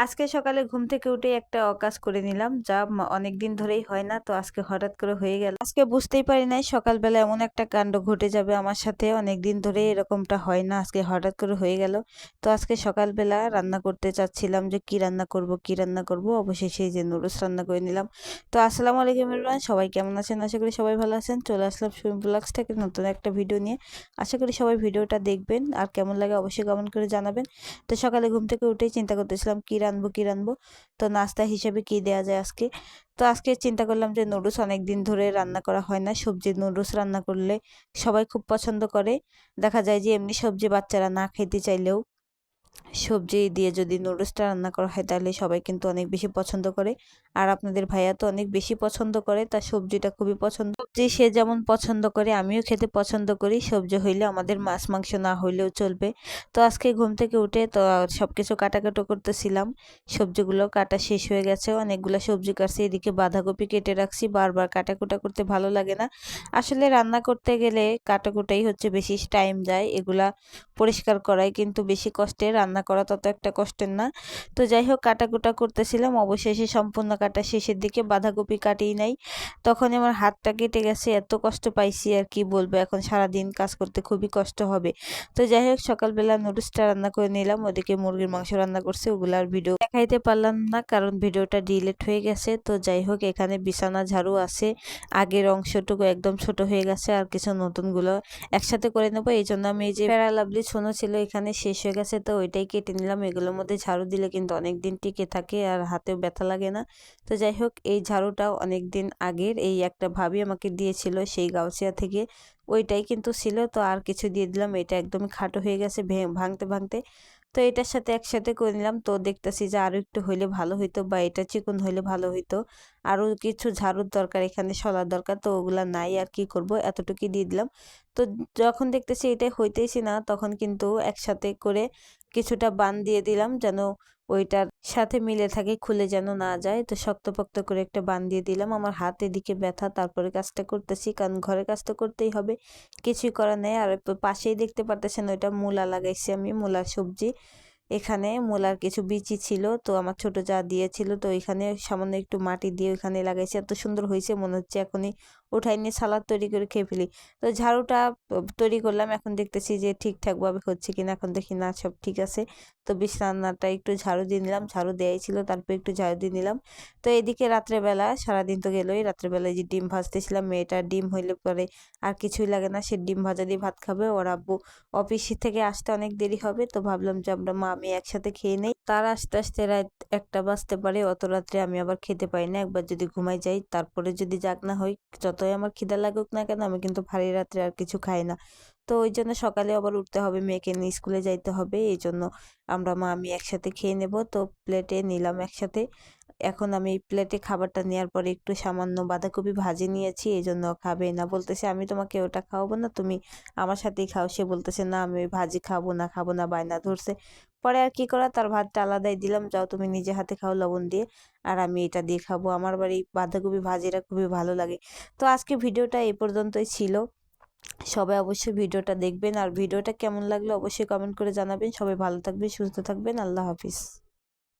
আজকে সকালে ঘুম থেকে উঠেই একটা অকাজ করে নিলাম, যা অনেকদিন ধরেই হয় না। তো আজকে হঠাৎ করে হয়ে গেল। আজকে বুঝতেই পারি নাই সকালবেলা এমন একটা কাণ্ড ঘটে যাবে আমার সাথে। অনেকদিন ধরে এরকমটা হয় না, আজকে হঠাৎ করে হয়ে গেল। তো আজকে সকালবেলা রান্না করতে চাচ্ছিলাম যে কি রান্না করব কি রান্না করব, অবশেষে এই যে নুডলস রান্না করে নিলাম। তো আসসালামু আলাইকুম এভরিওয়ান, সবাই কেমন আছেন? আশা করি সবাই ভালো আছেন। চলে আসলাম সুমি ব্লগস থেকে নতুন একটা ভিডিও নিয়ে। আশা করি সবাই ভিডিওটা দেখবেন আর কেমন লাগে অবশ্যই কমেন্ট করে জানাবেন। তো সকালে ঘুম থেকে উঠেই চিন্তা করতেছিলাম কি রানবো। তো নাস্তা হিসেবে কি দেয়া যায় আজকে। তো আজকে চিন্তা করলাম যে নুডলস অনেক দিন ধরে রান্না করা হয় না, সবজি নুডলস রান্না করলে সবাই খুব পছন্দ করে। দেখা যায় যে এমনি সবজি বাচ্চারা না খেতে চাইলেও সবজি দিয়ে যদি নুডলসটা রান্না করা হয় তাহলে সবাই কিন্তু অনেক বেশি পছন্দ করে। আর আপনাদের ভাইয়া তো অনেক বেশি পছন্দ করে, তার সবজিটা খুবই পছন্দ। সবজি সে যেমন পছন্দ করে আমিও খেতে পছন্দ করি। সবজি হইলে আমাদের মাছ মাংস না হইলেও চলবে। তো আজকে ঘুম থেকে উঠে তো সবকিছু কাটাকাটো করতেছিলাম। সবজিগুলো কাটা শেষ হয়ে গেছে, অনেকগুলো সবজি কাটছি, এদিকে বাঁধাকপি কেটে রাখছি। বারবার কাটাকুটা করতে ভালো লাগে না। আসলে রান্না করতে গেলে কাটাকুটাই হচ্ছে বেশি টাইম যায়, এগুলা পরিষ্কার করাই কিন্তু বেশি কষ্টের, রান্না করা তত একটা কষ্টের না। তো যাই হোক কাটাকুটা করতেছিলাম, অবশেষে সম্পূর্ণ কাটা শেষের দিকে, বাঁধাকপি কাটেই নাই। তখন আমার হাতটা কেটে গেছে, এত কষ্ট পাইছি আর কি বলবো, এখন সারাদিন কাজ করতে খুবই কষ্ট হবে। তো যাই হোক সকালবেলা নুডলসটা রান্না করে নিলাম, ওদিকে মুরগির মাংস রান্না করছে, ওগুলার ভিডিও দেখাইতে পারলাম না কারণ ভিডিওটা ডিলিট হয়ে গেছে। তো যাই হোক এখানে বিছানা ঝাড়ু আছে, আগের অংশটুকু একদম ছোট হয়ে গেছে, আর কিছু নতুনগুলো একসাথে করে নেবো। এই জন্য আমি এই যে ফেয়ার লাভলি ছোনো ছিল এখানে শেষ হয়ে গেছে, তো ওইটাই কেটে নিলাম। এগুলোর মধ্যে ঝাড়ু দিলে কিন্তু অনেক দিন টিকে থাকে আর হাতেও ব্যথা লাগে না। তো যাই হোক এই ঝাড়ুটাও অনেক দিন আগের, এই একটা ভাবি আমাকে দিয়েছিল সেই গাউসিয়া থেকে, ওইটাই কিন্তু ছিল। তো আর কিছু দিয়ে দিলাম, এটা একদমই খাটো হয়ে গেছে ভাঙতে ভাঙতে। তো এটার সাথে একসাথে করে নিলাম। তো দেখতেছি যে আরো একটু হইলে ভালো হইতো, বা এটা চিকন হইলে ভালো হইতো। আরো কিছু ঝাড়ুর দরকার, এখানে শলার দরকার, তো ওগুলা নাই, আর কি করব, এতটুকুই দিয়ে দিলাম। তো যখন দেখতেছি এটা হইতেছি না, তখন কিন্তু একসাথে করে কিছুটা বান দিয়ে দিলাম যেন ওইটার সাথে মিলে থাকে, খুলে যেন না যায়। তো শক্তপোক্ত করে একটা বান দিয়ে দিলাম। আমার হাত এদিকে ব্যথা, তারপরে কাজটা করতেছি কারণ ঘরের কাজ তো করতেই হবে, কিছুই করার নেই। আর পাশেই দেখতে পারতেছেন ওইটা মূলা লাগাইছি আমি, মূলার সবজি। এখানে মূলার কিছু বিচি ছিল, তো আমার ছোট যা দিয়েছিল, তো এখানে সামান্য একটু মাটি দিয়ে ওইখানে লাগাইছি, এত সুন্দর হয়েছে মনে হচ্ছে এখনই উঠাই নিয়ে সালাদ তৈরি করে খেয়ে ফেলি। তো ঝাড়ুটা তৈরি করলাম, এখন দেখতেছি যে ঠিকঠাক ভাবে হচ্ছে কিনা, এখন দেখি না সব ঠিক আছে। তো বিছানাটা একটু ঝাড়ু দিয়ে নিলাম, ঝাড়ু দেয়াই ছিল, তারপর একটু ঝাড়ু দিয়ে নিলাম। তো এদিকে রাত্রেবেলা সারাদিন তো গেলোই, রাত্রেবেলায় যে ডিম ভাজতেছিলাম, মেয়েটার ডিম হইলে পরে আর কিছুই লাগে না, সে ডিম ভাজা দিয়ে ভাত খাবে। ওর আব্বু অফিস থেকে আসতে অনেক দেরি হবে, তো ভাবলাম যে আমরা মা আমি একসাথে খেয়ে নেই। তার আসতে আসতে রাত 1টা বাজতে পারে, অত রাত্রে আমি আবার খেতে পারি না, একবার যদি ঘুমাই যাই তারপরে যদি জাগ না হই, যতই আমার খিদা লাগুক না কেন আমি কিন্তু ভারী রাত্রে আর কিছু খাই না। তো ওই জন্য সকালে আবার উঠতে হবে, মেয়েকে নিয়ে স্কুলে যাইতে হবে, এই জন্য আমরা মা আমি একসাথে খেয়ে নেব। তো প্লেটে নিলাম একসাথে। এখন আমি প্লেটে খাবারটা নেওয়ার পরে একটু সামান্য বাঁধাকপি ভাজি নিয়েছি, এই জন্য খাবে না, বলতেছে আমি তোমাকে ওটা খাওয়াবো না, তুমি আমার সাথেই খাও। সে বলতেছে না আমি ওই ভাজি খাবো না, বায়না ধরছে। পরে আর কি করা, তার ভাতটা আলাদাই দিলাম, যাও তুমি নিজে হাতে খাও লবণ দিয়ে, আর আমি এটা দিয়ে খাবো। আমার বাড়ি বাঁধাকপি ভাজিটা খুবই ভালো লাগে। তো আজকে ভিডিওটা এই পর্যন্তই ছিল। সবাই অবশ্যই ভিডিওটা দেখবেন, আর ভিডিওটা কেমন লাগলো অবশ্যই কমেন্ট করে জানাবেন। সবাই ভালো থাকবেন, সুস্থ থাকবেন, আল্লাহ হাফিজ।